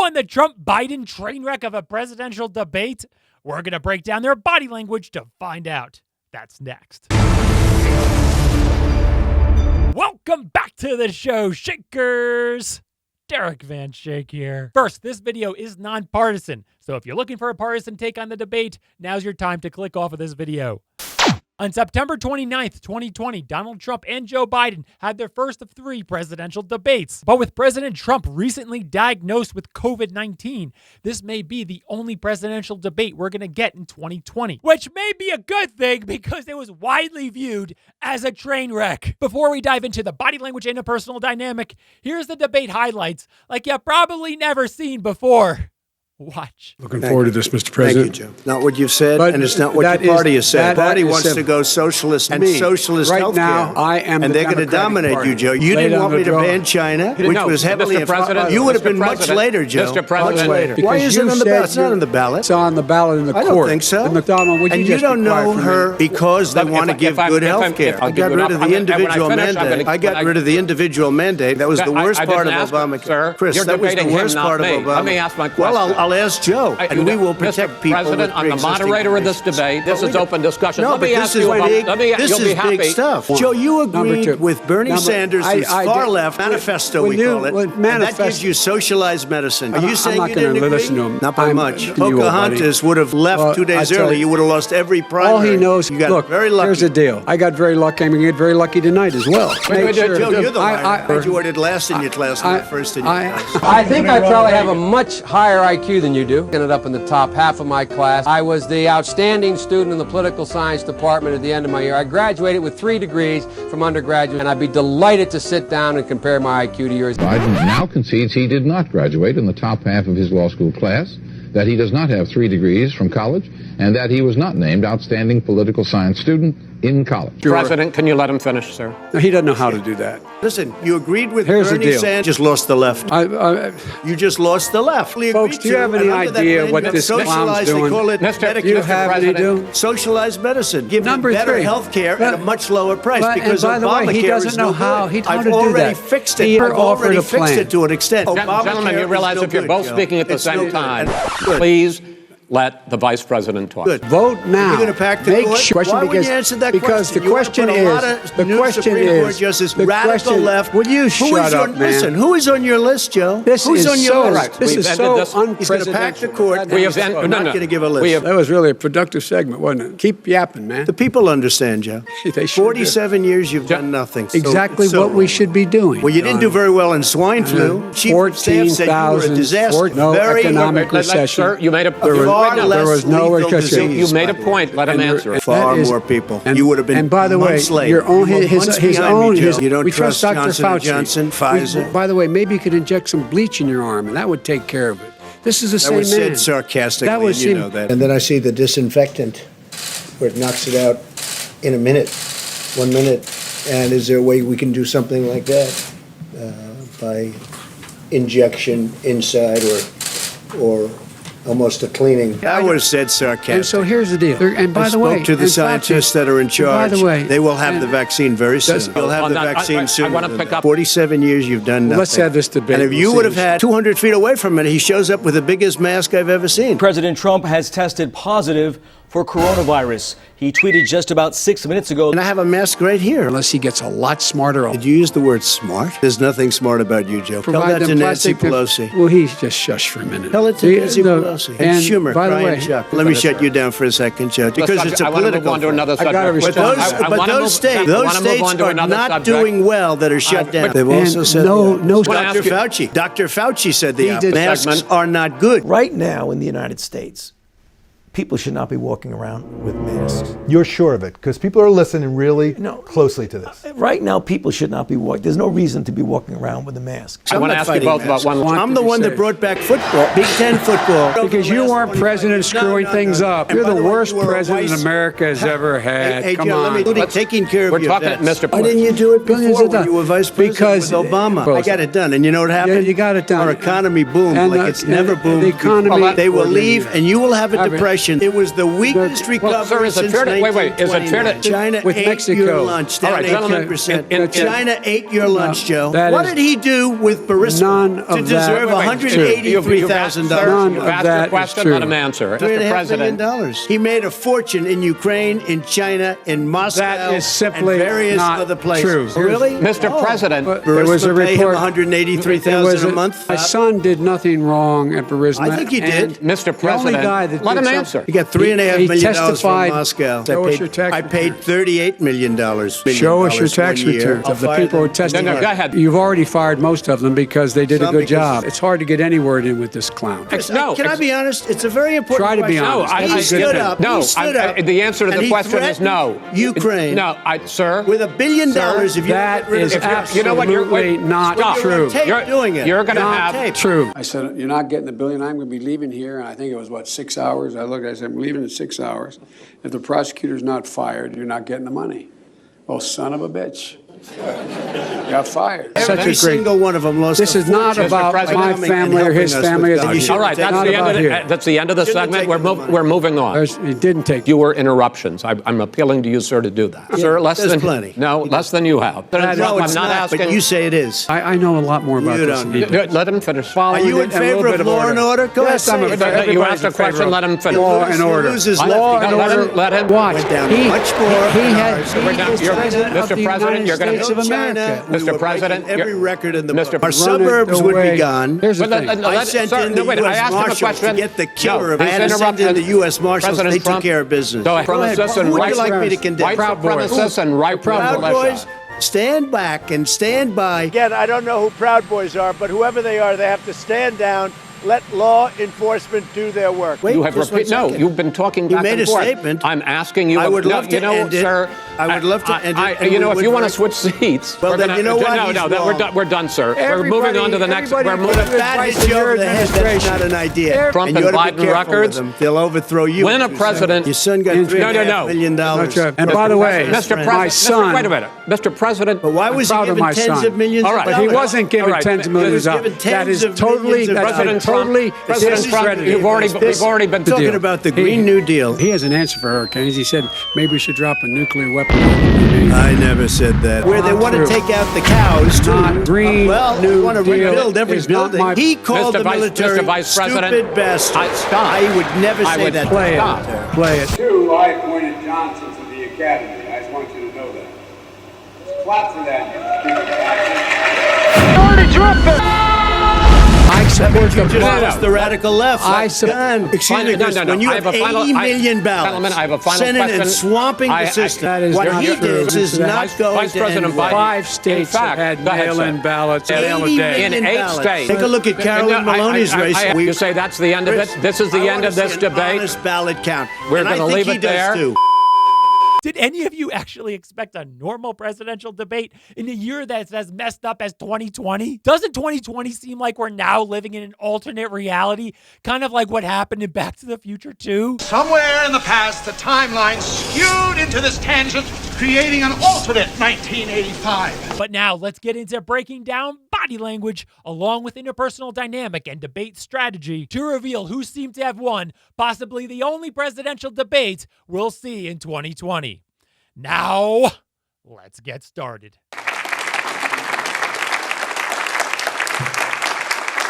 on the Trump-Biden train wreck of a presidential debate? We're going to break down their body language to find out. That's next. Welcome back to the show, Shakers. Derek Van Shake here. First, this video is nonpartisan, so if you're looking for a partisan take on the debate, now's your time to click off of this video. On September 29th, 2020, Donald Trump and Joe Biden had their first of 3 presidential debates. But with President Trump recently diagnosed with COVID-19, this may be the only presidential debate we're going to get in 2020, which may be a good thing because it was widely viewed as a train wreck. Before we dive into the body language and interpersonal dynamic, here's the debate highlights like you've probably never seen before. Watch. Looking forward to this, Mr. President. Thank you, Joe. Not what you've said, and it's not what your party has said. The party wants to go socialist and socialist right healthcare. Now, I am and they're going to dominate Party. you, Joe. You didn't want me to ban China, which was heavily... You would have been much later, Joe. Mr. President. Much later. Why is it on the ballot? It's not on the ballot. It's on the ballot in the court. I don't think so. McDonald, and you don't know her because they want to give good health care. I got rid of the individual mandate. I got rid of the individual mandate. That was the worst part of Obamacare. Chris, that was the worst part of Obama. Let me ask my question. Well, I'll ask Joe. And we will protect people. President, I'm the moderator of this debate. This is open discussion. No, but this is big stuff. Joe, you agreed with Bernie Sanders' far left manifesto, we call it, and that gives you socialized medicine. Are you saying you didn't agree? Not by much. Pocahontas would have left 2 days early. You would have lost every primary. All he knows, you got very lucky. Here's the deal. I got very lucky. I'm going to get very lucky tonight as well. Joe, you're the one. I graduated last in your class, not first in your class. I think I probably have a much higher IQ than you do. Ended up in the top half of my class. I was the outstanding student in the political science department at the end of my year. I graduated with 3 degrees from undergraduate, and I'd be delighted to sit down and compare my IQ to yours. Biden now concedes he did not graduate in the top half of his law school class, that he does not have 3 degrees from college, and that he was not named outstanding political science student in college. President, can you let him finish, sir? No, he doesn't know how to do that. Listen, you agreed with Bernie Sanders. Just lost the left. You just lost the left. Folks, do you have any idea what this clown's doing? They call it Do you have any idea? Socialized medicine. Give them better health care at a much lower price because Obamacare is no good. I've already fixed it. I've already fixed it to an extent. Gentlemen, you realize if you're both speaking at the same time, please let the vice president talk. Good. Vote now. You're going to pack the court? Why would you answer that question? The question is, radical left. Will you shut up, man? Listen, who is on your list, Joe? Who's on your list? This is so unprecedented. He's going to pack the court. We're not going to give a list. That was really a productive segment, wasn't it? Keep yapping, man. The people understand, Joe. 47 years, you've done nothing. Exactly what we should be doing. Well, you didn't do very well in swine flu. Chief of Staff said you were a disaster. No economic recession. Sir, you made a there was no recession. You made a point. Let him answer. Far more people. You would have been. And by the way, your own his own. You don't trust Dr. Johnson Fauci. Johnson, Pfizer. By the way, maybe you could inject some bleach in your arm, and that would take care of it. This is the same man. That was said sarcastically, you know that. And then I see the disinfectant, where it knocks it out in a minute, 1 minute. And is there a way we can do something like that by injection inside or almost a cleaning? That was said sarcastically. And so here's the deal. And by the way, I spoke to the scientists that are in charge. By the way, they will have the vaccine very soon. You'll have the vaccine soon. I want to pick up. 47 years you've done nothing. Let's have this debate. And if you would have had 200 feet away from it, he shows up with the biggest mask I've ever seen. President Trump has tested positive for coronavirus. He tweeted just about 6 minutes ago. And I have a mask right here. Unless he gets a lot smarter. Did you use the word smart? There's nothing smart about you, Joe. Tell that to Nancy Pelosi. Well, he's just shush for a minute. Tell it to Nancy Pelosi. And Schumer, by the way, Chuck. Let me shut you down for a second, Joe, because it's a political. I want to move on to another subject. But those states are not doing well that are shut down. They've also said Dr. Fauci. Dr. Fauci said the masks are not good. Right now in the United States, people should not be walking around with masks. You're sure of it? Because people are listening really closely to this. Right now, people should not be walking. There's no reason to be walking around with a mask. I want to ask you both about one. I'm the one that brought back football, Big Ten football. Because you weren't president screwing things up. You're the worst president America has ever had. Hey, Come Joe, on. taking care of your vets. Mr. Why didn't you do it before when you were vice president Because with Obama? I got it done. And you know what happened? Yeah, you got it done. Our economy boomed like it's never boomed. The economy. They will leave, and you will have a depression. nation. It was the weakest recovery sir, is it since fair to, wait, 1929. China with ate Mexico. your lunch down All right, gentlemen, 18%. China ate your lunch, Joe. What is did he do with Burisma none of to that deserve $183,000? None You've of asked that the is question, true. let him answer. Mr. $3.5 President. million. He made a fortune in Ukraine, in China, in Moscow, That is simply and various not other places. true. Really? Mr. President, There was a Burisma pay him report. $183,000 a month. My son did nothing wrong at Burisma. I think he did. Mr. The only President, guy that let did him something- answer. He got $3.5 He million from testified- Moscow. Show us your tax I paid $38 million. Show us your tax returns of the people who testified. No, go ahead. You've already fired most of them because they did a Some good because- job. It's hard to get any word in with this clown. No, Can I be honest? It's a very important Try to be question. honest. No, He stood up. No, He stood up. the answer to and the he question is no. threatened Ukraine. No, sir. With $1 billion, if you That get rid of is the troops. You know what? absolutely not Stop. true. Tape doing it. You're going to Not have tape. True. I said, you're not getting the billion. I'm going to be leaving here. And I think it was, 6 hours? I looked, I said, I'm leaving in 6 hours. If the prosecutor's not fired, you're not getting the money. Oh, son of a bitch. Got fired. Every single one of them lost. This is not about my family or his family. All right, that's the end of the segment. We're moving on. It didn't take. Fewer interruptions. I'm appealing to you, sir, to do that. Sir, less There's than plenty. No, less than you have. No, I'm it's not asking. but you say it is. I know a lot more about You this. don't. than he did. Let him finish. Are you in favor of law and order? Go Yes, I'm ahead. a favor. You asked a question. Let him finish. Law and order. Law and order. Let him. Watch. Went down He- much more He than had. ours. He We're down- was you're- president of Mr. the President, United you're gonna- States of America. We Mr. were President, breaking every you're- record in the Mr. book. Our Run it suburbs the would way- be gone. Here's the But thing. I sent in the wait, I U.S. asked him a Marshals question. to get the killer. No, I had to he's send in the interrupted. U.S. Marshals. President They Trump- took care of business. So, Go ahead. supremacists and Who would white you like me to condemn? White supremacists and right Proud militia. Boys, stand back and stand by. Again, I don't know who Proud Boys are, but whoever they are, they have to stand down, let law enforcement do their work. Wait, You have just one repeated. No, second. you've been talking You back made and a forth. statement. I'm asking you. I would love to you know, end it. sir. I would love to end it, and You know, we if would you want to work- switch seats, Well, we're then gonna, you know what? No, He's no, wrong. we're done, sir. We're moving on to the next. We're moving. That hits you over the head. That's not an idea. Trump you and ought to be Biden careful records. with them. They'll overthrow you. When a president, Your son got $3.5 million. And by the way, Mr. President, my son. wait a minute, Mr. President. But why was he proud of given my tens son. of millions All of right, dollars? But he wasn't given All right, tens of he was millions of given dollars. That tens is of totally, millions of that's President Trump- totally President Trump, discredited. you've already been Talking about the Green New Deal. He has an answer for hurricanes. He said maybe we should drop a nuclear weapon. I never said that. Where they want to true. take out the cows, too. Not Green Well, New they want to Deal rebuild every is not building. my- He called Mr. the Vice- military Mr. Vice President, stupid bastards. stop. I would never I say would that. Play Stop. it. Play it. Two, I appointed Johnson to the academy. I just want you to know that. Clap for that. I support the You just lost the radical left. I Excuse me, No, Chris, no, no. when you I have have a final- 80 million ballots, Gentlemen, I have a final Senate question. and swamping I- the system, that is what not he true. did is not Vice going to President end Biden- well. 5 states In fact, had go ahead, mail-in sir. ballots at 80 a day. In million 8 ballots. states. Take a look at Carolyn Maloney's race. You say that's the end of it? This is the end of this debate? Honest ballot count. We're And I gonna think leave he it does there. too. Did any of you actually expect a normal presidential debate in a year that's as messed up as 2020? Doesn't 2020 seem like we're now living in an alternate reality? Kind of like what happened in Back to the Future 2? Somewhere in the past, the timeline skewed into this tangent, creating an alternate 1985. But now let's get into breaking down body language along with interpersonal dynamic and debate strategy to reveal who seemed to have won possibly the only presidential debate we'll see in 2020. Now, let's get started.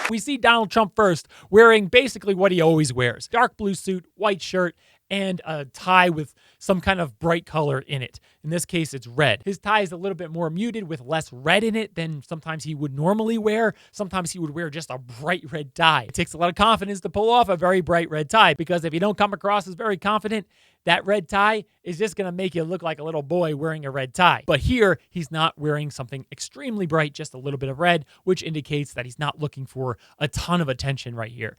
We see Donald Trump first, wearing basically what he always wears. Dark blue suit, white shirt, and a tie with some kind of bright color in it. In this case, it's red. His tie is a little bit more muted with less red in it than sometimes he would normally wear. Sometimes he would wear just a bright red tie. It takes a lot of confidence to pull off a very bright red tie, because if you don't come across as very confident, that red tie is just going to make you look like a little boy wearing a red tie. But here, he's not wearing something extremely bright, just a little bit of red, which indicates that he's not looking for a ton of attention right here.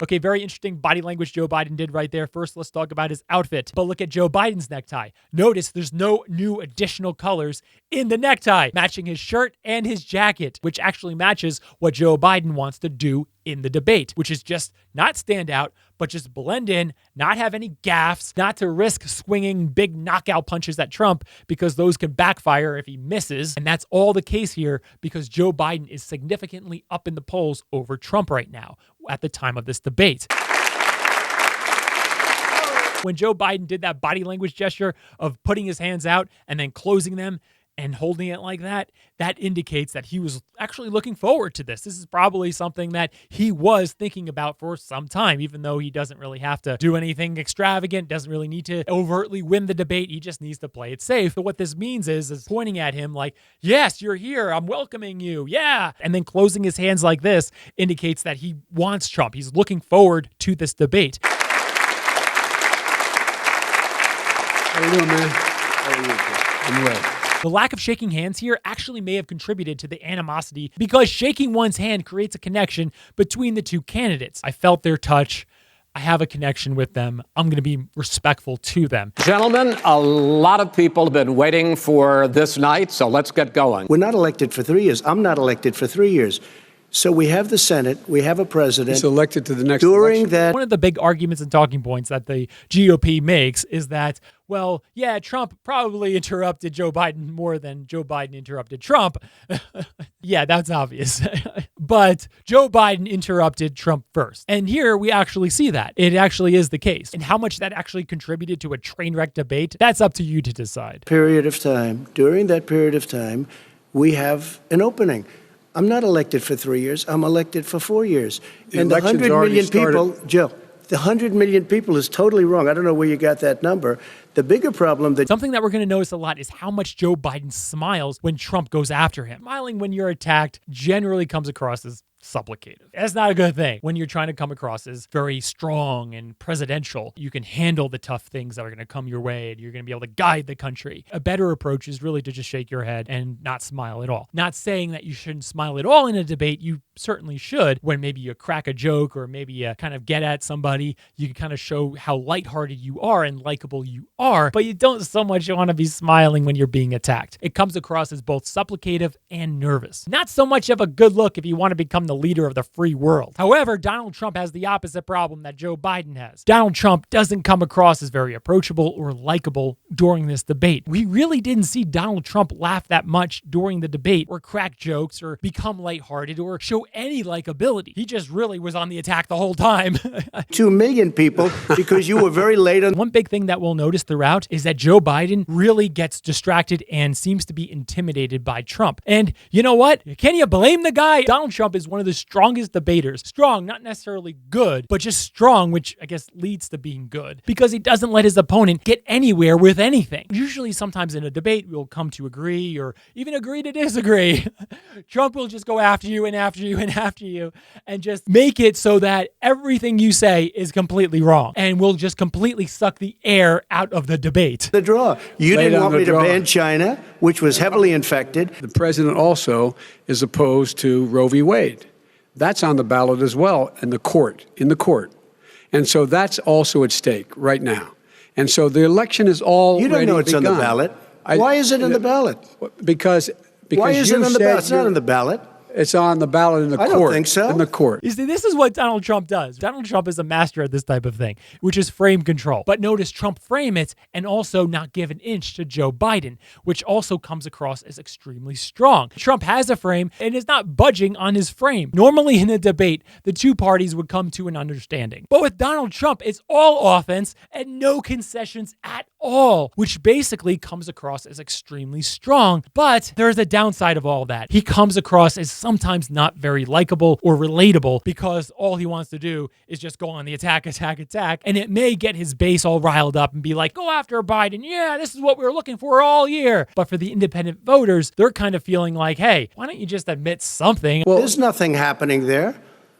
Okay, very interesting body language Joe Biden did right there. First, let's talk about his outfit. But look at Joe Biden's necktie. Notice there's no new additional colors in the necktie, matching his shirt and his jacket, which actually matches what Joe Biden wants to do in the debate, which is just not stand out, but just blend in, not have any gaffes, not to risk swinging big knockout punches at Trump because those can backfire if he misses. And that's all the case here because Joe Biden is significantly up in the polls over Trump right now at the time of this debate. When Joe Biden did that body language gesture of putting his hands out and then closing them and holding it like that, that indicates that he was actually looking forward to this. This is probably something that he was thinking about for some time, even though he doesn't really have to do anything extravagant, doesn't really need to overtly win the debate. He just needs to play it safe. But what this means is pointing at him like, yes, you're here. I'm welcoming you. Yeah. And then closing his hands like this indicates that he wants Trump. He's looking forward to this debate. How you doing, man? How are you? I'm well. The lack of shaking hands here actually may have contributed to the animosity because shaking one's hand creates a connection between the two candidates. I felt their touch. I have a connection with them. I'm going to be respectful to them. Gentlemen, a lot of people have been waiting for this night, so let's get going. We're not elected for 3 years. I'm not elected for 3 years. So we have the Senate, we have a president. He's elected to the next during election. that. One of the big arguments and talking points that the GOP makes is that, well, yeah, Trump probably interrupted Joe Biden more than Joe Biden interrupted Trump. Yeah, that's obvious. But Joe Biden interrupted Trump first. And here we actually see that. It actually is the case. And how much that actually contributed to a train wreck debate, that's up to you to decide. Period of time, during that period of time, we have an opening. I'm not elected for 3 years. I'm elected for 4 years. And the 100 million people, Joe, the 100 million people is totally wrong. I don't know where you got that number. The bigger problem that... Something that we're going to notice a lot is how much Joe Biden smiles when Trump goes after him. Smiling when you're attacked generally comes across as supplicative. That's not a good thing. When you're trying to come across as very strong and presidential, you can handle the tough things that are going to come your way and you're going to be able to guide the country. A better approach is really to just shake your head and not smile at all. Not saying that you shouldn't smile at all in a debate. You certainly should. When maybe you crack a joke or maybe you kind of get at somebody, you can kind of show how lighthearted you are and likable you are, but you don't so much want to be smiling when you're being attacked. It comes across as both supplicative and nervous. Not so much of a good look if you want to become the leader of the free world. However, Donald Trump has the opposite problem that Joe Biden has. Donald Trump doesn't come across as very approachable or likable during this debate. We really didn't see Donald Trump laugh that much during the debate or crack jokes or become lighthearted or show any likability. He just really was on the attack the whole time. 2 million people because you were very late on... One big thing that we'll notice throughout is that Joe Biden really gets distracted and seems to be intimidated by Trump. And you know what? Can you blame the guy? Donald Trump is one of the strongest debaters. Strong, not necessarily good, but just strong, which I guess leads to being good because he doesn't let his opponent get anywhere with anything. Usually sometimes in a debate, we'll come to agree or even agree to disagree. Trump will just go after you and after you and after you and just make it so that everything you say is completely wrong and will just completely suck the air out of the debate. The draw. You didn't want me to ban China, which was heavily infected. The president also is opposed to Roe v. Wade. That's on the ballot as well in the court. And so that's also at stake right now. And so the election is already You don't know it's begun. on the ballot. Why is it on the ballot? Because Why is it on the ballot? It's not on the ballot. It's on the ballot in the court. I don't think so. In the court. You see, this is what Donald Trump does. Donald Trump is a master at this type of thing, which is frame control. But notice Trump frame it and also not give an inch to Joe Biden, which also comes across as extremely strong. Trump has a frame and is not budging on his frame. Normally in a debate, the two parties would come to an understanding. But with Donald Trump, it's all offense and no concessions at all, which basically comes across as extremely strong. But there's a downside of all that. He comes across as sometimes not very likable or relatable because all he wants to do is just go on the attack. And it may get his base all riled up and be like, go after Biden. Yeah, this is what we were looking for all year. But for the independent voters, they're kind of feeling like, hey, why don't you just admit something? Well, there's nothing happening there.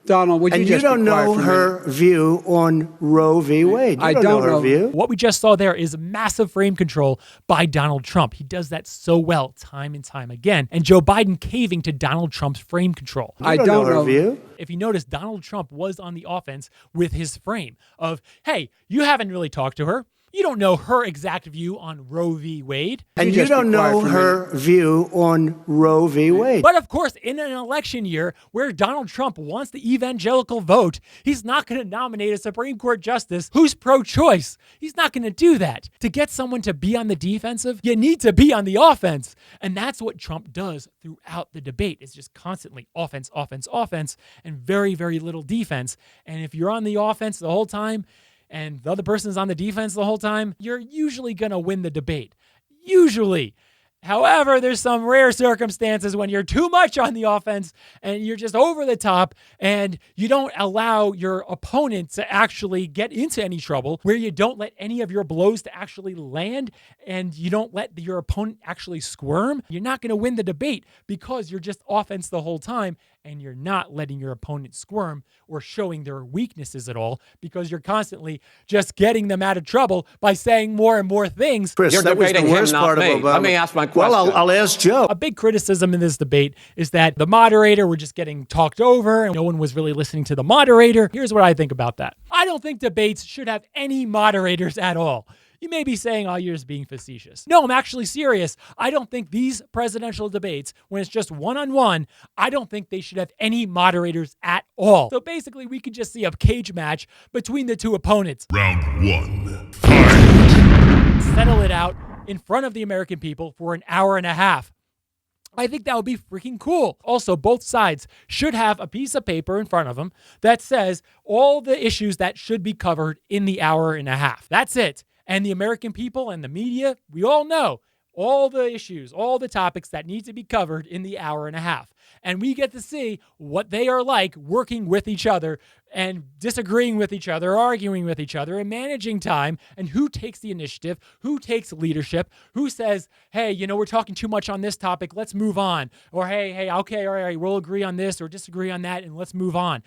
Donald, would you just don't know her view on Roe v. Wade. You don't know her view. What we just saw there is massive frame control by Donald Trump. He does that so well time and time again. And Joe Biden caving to Donald Trump's frame control. I don't know her view. If you notice, Donald Trump was on the offense with his frame of, hey, you haven't really talked to her. You don't know her exact view on Roe v. Wade. And you don't know her view on Roe v. Wade. But of course, in an election year where Donald Trump wants the evangelical vote, he's not going to nominate a Supreme Court justice who's pro-choice. He's not going to do that. To get someone to be on the defensive, you need to be on the offense. And that's what Trump does throughout the debate. It's just constantly offense, offense, offense, and very, very little defense. And if you're on the offense the whole time, and the other person's on the defense the whole time, you're usually going to win the debate. Usually. However, there's some rare circumstances when you're too much on the offense and you're just over the top and you don't allow your opponent to actually get into any trouble, where you don't let any of your blows to actually land and you don't let your opponent actually squirm. You're not going to win the debate because you're just offense the whole time and you're not letting your opponent squirm or showing their weaknesses at all, because you're constantly just getting them out of trouble by saying more and more things. Chris, You're that was the debating him, worst not part of me. Obama. Let me ask my question. Well, I'll ask Joe. A big criticism in this debate is that the moderator were just getting talked over and no one was really listening to the moderator. Here's what I think about that. I don't think debates should have any moderators at all. You may be saying, oh, you're just being facetious. No, I'm actually serious. I don't think these presidential debates, when it's just one-on-one, I don't think they should have any moderators at all. So basically, we could just see a cage match between the two opponents. Round one. Settle it out in front of the American people for an hour and a half. I think that would be freaking cool. Also, both sides should have a piece of paper in front of them that says all the issues that should be covered in the hour and a half. That's it. And the American people and the media, we all know all the issues, all the topics that need to be covered in the hour and a half. And we get to see what they are like working with each other and disagreeing with each other, arguing with each other, and managing time, and who takes the initiative, who takes leadership, who says, hey, we're talking too much on this topic, let's move on. Or, hey, okay, all right, we'll agree on this or disagree on that, and let's move on.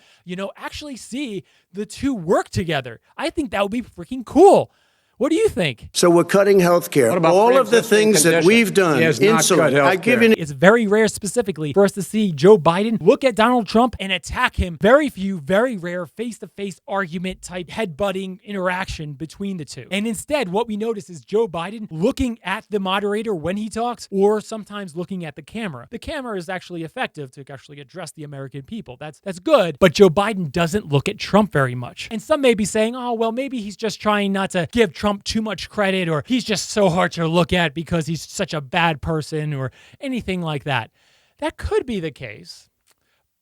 Actually see the two work together. I think that would be freaking cool. What do you think? So we're cutting health care. All of the things that we've done. Insulin. It's very rare specifically for us to see Joe Biden look at Donald Trump and attack him. Very few, very rare face-to-face argument type headbutting interaction between the two. And instead, what we notice is Joe Biden looking at the moderator when he talks, or sometimes looking at the camera. The camera is actually effective to actually address the American people. That's good. But Joe Biden doesn't look at Trump very much. And some may be saying, oh, well, maybe he's just trying not to give Trump too much credit, or he's just so hard to look at because he's such a bad person, or anything like that. That could be the case.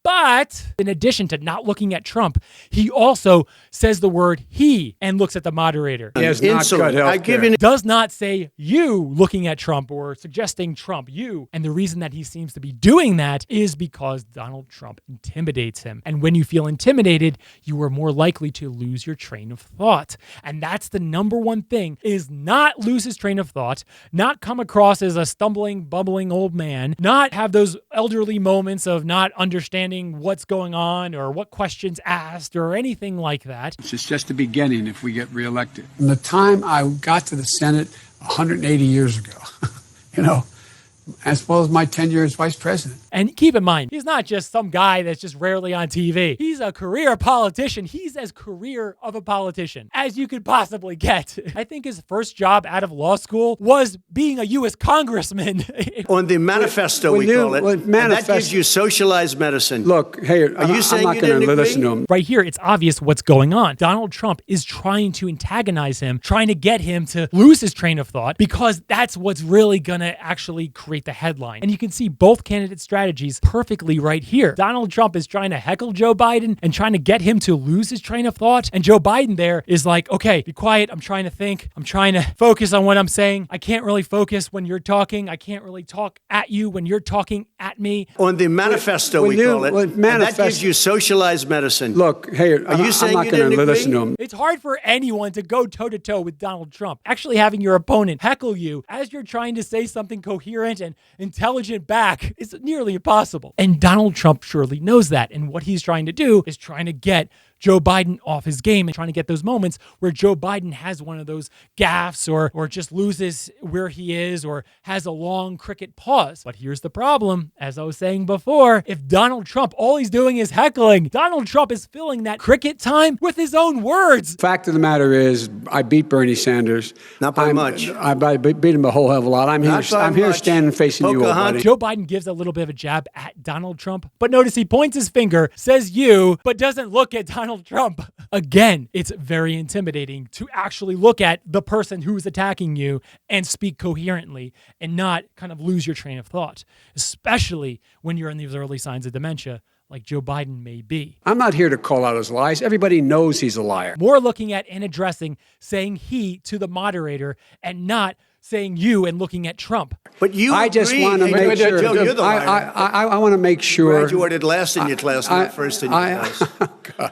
But in addition to not looking at Trump, he also says the word he and looks at the moderator. Does not say you looking at Trump or suggesting Trump, you. And the reason that he seems to be doing that is because Donald Trump intimidates him. And when you feel intimidated, you are more likely to lose your train of thought. And that's the number one thing, is not lose his train of thought, not come across as a stumbling, bumbling old man, not have those elderly moments of not understanding what's going on or what questions asked or anything like that. It's just the beginning if we get reelected. From the time I got to the Senate 180 years ago, as well as my tenure as vice president. And keep in mind, he's not just some guy that's just rarely on TV. He's a career politician. He's as career of a politician as you could possibly get. I think his first job out of law school was being a U.S. congressman. On the manifesto, we call it. And that gives you socialized medicine. Look, hey, I'm not going to listen to him. Right here, it's obvious what's going on. Donald Trump is trying to antagonize him, trying to get him to lose his train of thought, because that's what's really going to actually create the headline. And you can see both candidates' strategies perfectly right here. Donald Trump is trying to heckle Joe Biden and trying to get him to lose his train of thought. And Joe Biden there is like, okay, be quiet. I'm trying to think. I'm trying to focus on what I'm saying. I can't really focus when you're talking. I can't really talk at you when you're talking at me. On the manifesto, we call it. And that gives you socialized medicine. Look, hey, I'm not going to listen to him. It's hard for anyone to go toe-to-toe with Donald Trump. Actually having your opponent heckle you as you're trying to say something coherent and intelligent back is nearly impossible. And Donald Trump surely knows that. And what he's trying to do is trying to get Joe Biden off his game and trying to get those moments where Joe Biden has one of those gaffes or just loses where he is or has a long cricket pause. But here's the problem. As I was saying before, if Donald Trump, all he's doing is heckling, Donald Trump is filling that cricket time with his own words. Fact of the matter is, I beat Bernie Sanders. Not by much. I beat him a whole hell of a lot. I'm here standing facing you, old buddy. Joe Biden gives a little bit of a jab at Donald Trump, but notice he points his finger, says you, but doesn't look at Donald Trump. Again, it's very intimidating to actually look at the person who's attacking you and speak coherently and not kind of lose your train of thought, especially when you're in these early signs of dementia like Joe Biden may be. I'm not here to call out his lies. Everybody knows he's a liar. More looking at and addressing saying he to the moderator and not saying you and looking at Trump. But you I just want to make sure. Joe, you're the liar. I want to make sure. Graduated last in your class, not first in your class.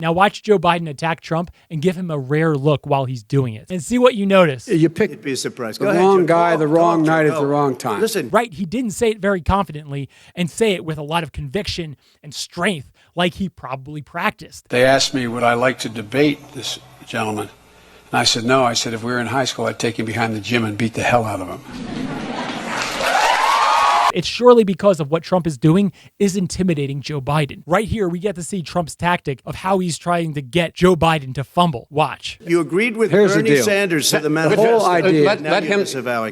Now watch Joe Biden attack Trump and give him a rare look while he's doing it. And see what you notice. You picked You'd be surprised. the wrong guy, the wrong night at the wrong time. Listen. Right, he didn't say it very confidently and say it with a lot of conviction and strength like he probably practiced. They asked me, would I like to debate this gentleman? And I said, no. I said, if we were in high school, I'd take him behind the gym and beat the hell out of him. It's surely because of what Trump is doing is intimidating Joe Biden. Right here, we get to see Trump's tactic of how he's trying to get Joe Biden to fumble. Watch. You agreed with Here's the Bernie deal. Sanders to the The whole idea. Let him.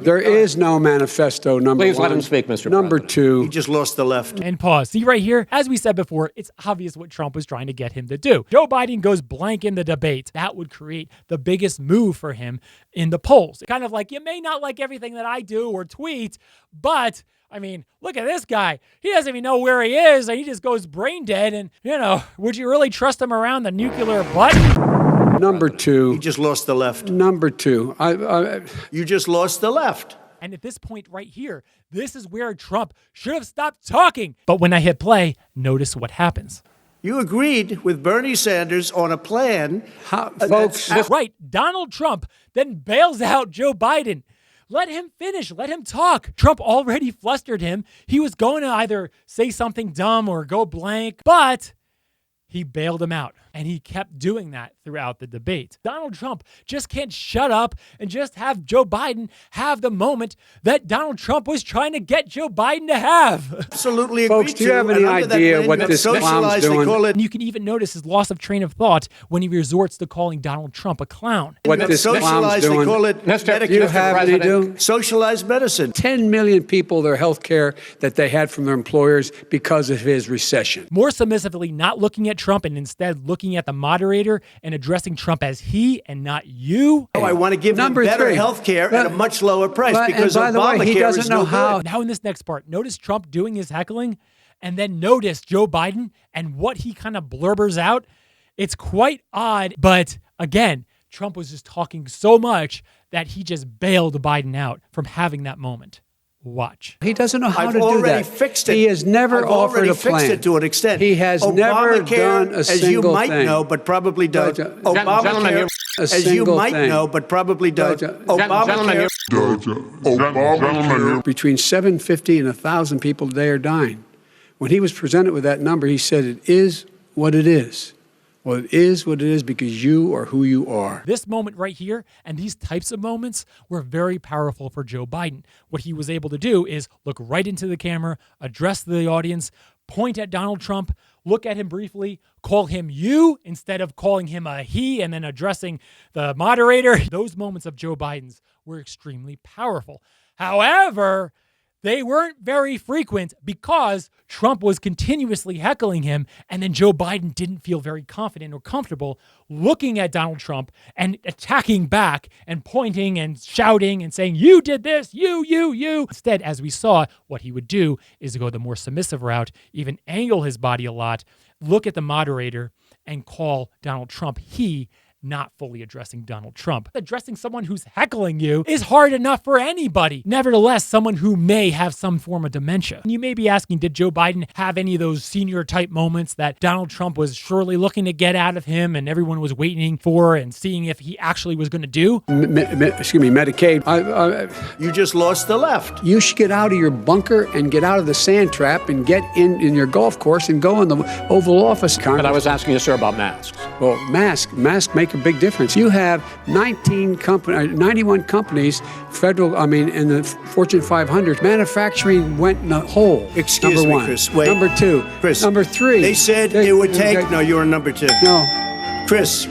There is no manifesto, number Please one. let him speak, Mr. Number President. two. You just lost the left. And pause. See right here, as we said before, it's obvious what Trump was trying to get him to do. Joe Biden goes blank in the debate. That would create the biggest move for him in the polls. Kind of like, you may not like everything that I do or tweet, but I mean, look at this guy. He doesn't even know where he is, and he just goes brain dead. And, would you really trust him around the nuclear button? Number two. You just lost the left. Number two. You just lost the left. And at this point right here, this is where Trump should have stopped talking. But when I hit play, notice what happens. You agreed with Bernie Sanders on a plan. Folks. Right. Donald Trump then bails out Joe Biden. Let him finish. Let him talk. Trump already flustered him. He was going to either say something dumb or go blank, but he bailed him out. And he kept doing that throughout the debate. Donald Trump just can't shut up and just have Joe Biden have the moment that Donald Trump was trying to get Joe Biden to have. Absolutely Folks, do you have any idea what this clown's doing? And you can even notice his loss of train of thought when he resorts to calling Donald Trump a clown. What this clown's doing? They call it Do you have any do? socialized medicine. 10 million people, their health care that they had from their employers because of his recession. More submissively, not looking at Trump and instead looking at the moderator and addressing Trump as he and not you. I want to give them better health care at a much lower price because by the way, he Obamacare doesn't is know no how. good. Now in this next part, notice Trump doing his heckling and then notice Joe Biden and what he kind of blurbers out. It's quite odd, but again, Trump was just talking so much that he just bailed Biden out from having that moment. Watch. He doesn't know how I've to do already that. fixed it. He has never I've offered already a plan. fixed it to an extent. He has never Obamacare, done a as you single might thing. know, but probably don't. Obamacare, as you might know, but probably don't. Obamacare. Between 750 and 1,000 people today are dying. When he was presented with that number, he said, it is what it is. Well, it is what it is because you are who you are. This moment right here and these types of moments were very powerful for Joe Biden. What he was able to do is look right into the camera, address the audience, point at Donald Trump, look at him briefly, call him you instead of calling him a he and then addressing the moderator. Those moments of Joe Biden's were extremely powerful. However, they weren't very frequent because Trump was continuously heckling him, and then Joe Biden didn't feel very confident or comfortable looking at Donald Trump and attacking back and pointing and shouting and saying, you did this, you. Instead, as we saw, what he would do is go the more submissive route, even angle his body a lot, look at the moderator and call Donald Trump he not fully addressing Donald Trump. Addressing someone who's heckling you is hard enough for anybody. Nevertheless, someone who may have some form of dementia. And you may be asking, did Joe Biden have any of those senior type moments that Donald Trump was surely looking to get out of him and everyone was waiting for and seeing if he actually was going to do? Medicaid. You just lost the left. You should get out of your bunker and get out of the sand trap and get in your golf course and go in the Oval Office. But I was asking you, sir, about masks. Well, masks make a big difference. You have 91 companies, in the Fortune 500, manufacturing went in a hole. Excuse number me, one. Chris. Wait. Number two. Chris. Number three. They said it would take. No, you were number two. No. Chris.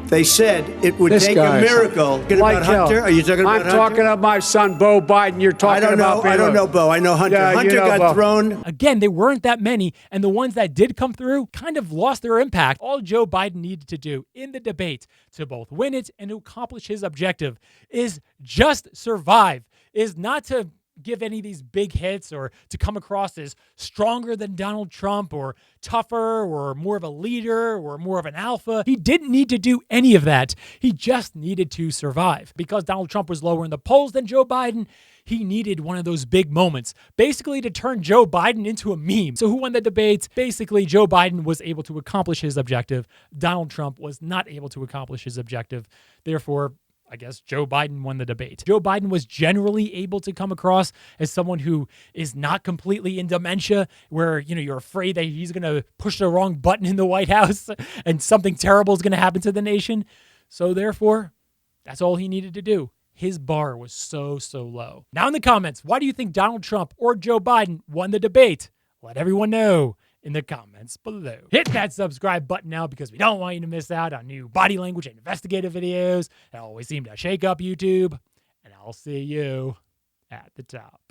They said it would This take guy, a miracle. Talking about Hunter? Are you talking about Hunter? I'm talking about my son, Beau Biden. You're talking about I don't know Beau. I know Hunter. Yeah, Hunter got thrown. Again, there weren't that many, and the ones that did come through kind of lost their impact. All Joe Biden needed to do in the debate to both win it and to accomplish his objective is just survive, is not to give any of these big hits or to come across as stronger than Donald Trump or tougher or more of a leader or more of an alpha. He didn't need to do any of that. He just needed to survive. Because Donald Trump was lower in the polls than Joe Biden, he needed one of those big moments, basically to turn Joe Biden into a meme. So who won the debate? Basically, Joe Biden was able to accomplish his objective. Donald Trump was not able to accomplish his objective. Therefore, I guess Joe Biden won the debate. Joe Biden was generally able to come across as someone who is not completely in dementia, where, you're afraid that he's going to push the wrong button in the White House and something terrible is going to happen to the nation. So therefore, that's all he needed to do. His bar was so low. Now in the comments, why do you think Donald Trump or Joe Biden won the debate? Let everyone know in the comments below. Hit that subscribe button now because we don't want you to miss out on new body language and investigative videos that always seem to shake up YouTube. And I'll see you at the top.